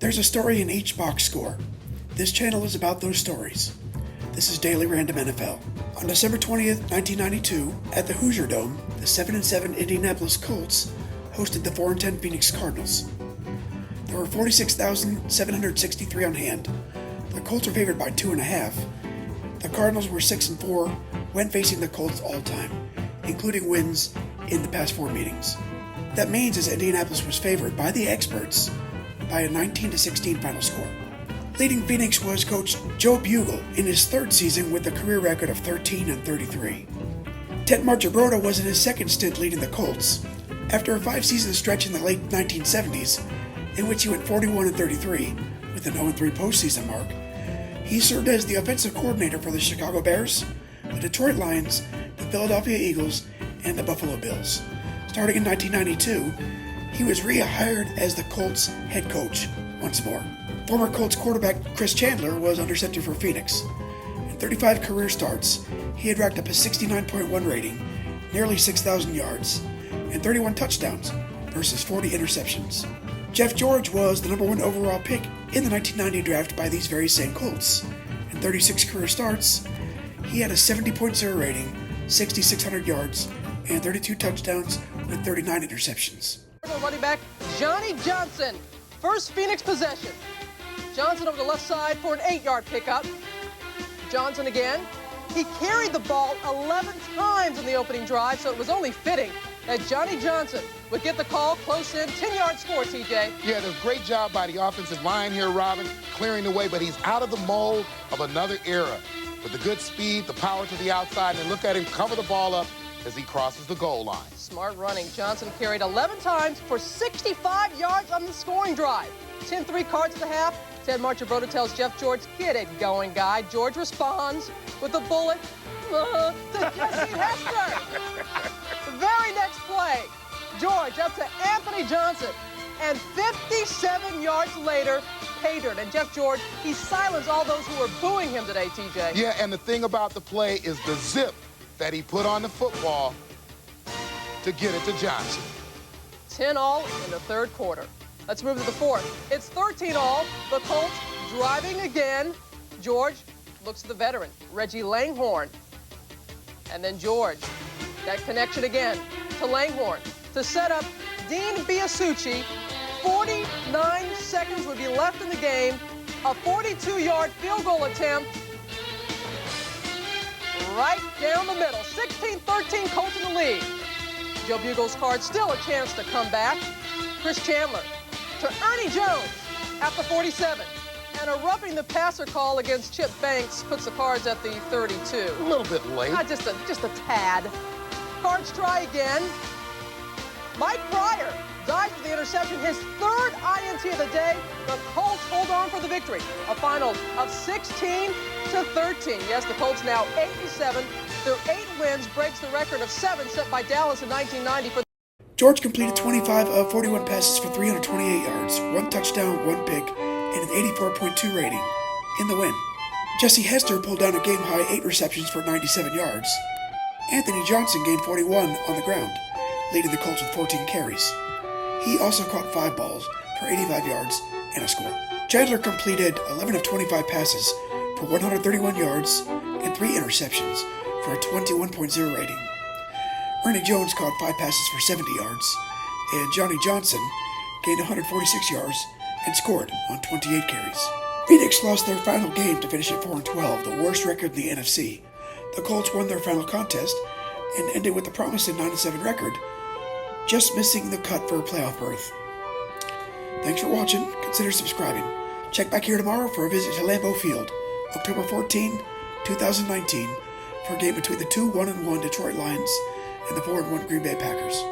There's a story in each box score. This channel is about those stories. This is Daily Random NFL. On December 20th, 1992, at the Hoosier Dome, the 7-7 Indianapolis Colts hosted the 4-10 Phoenix Cardinals. There were 46,763 on hand. The Colts were favored by 2.5. The Cardinals were 6-4 when facing the Colts all time, including wins in the past 4 meetings. That means as Indianapolis was favored by the experts by a 19-16 final score. Leading Phoenix was coach Joe Bugle in his 3rd season with a career record of 13-33. Ted Marchibroda was in his 2nd stint leading the Colts. After a 5-season stretch in the late 1970s, in which he went 41-33 with an 0-3 postseason mark, he served as the offensive coordinator for the Chicago Bears, the Detroit Lions, the Philadelphia Eagles, and the Buffalo Bills. Starting in 1992, he was rehired as the Colts head coach once more. Former Colts quarterback Chris Chandler was under center for Phoenix. In 35 career starts, he had racked up a 69.1 rating, nearly 6,000 yards, and 31 touchdowns versus 40 interceptions. Jeff George was the number 1 overall pick in the 1990 draft by these very same Colts. In 36 career starts, he had a 70.0 rating, 6,600 yards, and 32 touchdowns with 39 interceptions. Running back Johnny Johnson, first Phoenix possession. Johnson over the left side for an 8-yard pickup. Johnson again. He carried the ball 11 times in the opening drive, so it was only fitting that Johnny Johnson would get the call close in. 10-yard score, TJ. Yeah, it was a great job by the offensive line here, Robin, clearing the way, but he's out of the mold of another era. With the good speed, the power to the outside, and look at him cover the ball up as he crosses the goal line. Smart running. Johnson carried 11 times for 65 yards on the scoring drive. 10-3 Cards at the half. Ted Marchibroda tells Jeff George, "Get it going, guy." George responds with a bullet to Jesse Hester. The very next play, George up to Anthony Johnson, and 57 yards later, pay dirt. And Jeff George, he silenced all those who were booing him today, TJ. Yeah, and the thing about the play is the zip that he put on the football to get it to Johnson. 10-all in the 3rd quarter. Let's move to the 4th. It's 13-all. The Colts driving again. George looks at the veteran, Reggie Langhorne. And then George, that connection again to Langhorne to set up Dean Biasucci. 49 seconds would be left in the game. A 42-yard field goal attempt right down the middle. 16-13 Colts in the lead. Joe Bugle's Cards still a chance to come back. Chris Chandler to Ernie Jones at the 47. And a roughing the passer call against Chip Banks puts the Cards at the 32. A little bit late. Just a tad. Cards try again. Mike Pryor dives for the interception, his 3rd INT of the day. The Colts hold on for the victory. A final of 16-13. Yes, the Colts now 8-7. Their 8 wins breaks the record of 7 set by Dallas in 1990. George completed 25 of 41 passes for 328 yards, 1 touchdown, 1 pick, and an 84.2 rating in the win. Jesse Hester pulled down a game-high 8 receptions for 97 yards. Anthony Johnson gained 41 on the ground, leading the Colts with 14 carries. He also caught 5 balls for 85 yards and a score. Chandler completed 11 of 25 passes for 131 yards and 3 interceptions for a 21.0 rating. Ernie Jones caught 5 passes for 70 yards, and Johnny Johnson gained 146 yards and scored on 28 carries. Phoenix lost their final game to finish at 4-12, the worst record in the NFC. The Colts won their final contest and ended with a promising 9-7 record, just missing the cut for a playoff berth. Thanks for watching. Consider subscribing. Check back here tomorrow for a visit to Lambeau Field, October 14, 2019, for a game between the 2-1-1 Detroit Lions and the 4-1 Green Bay Packers.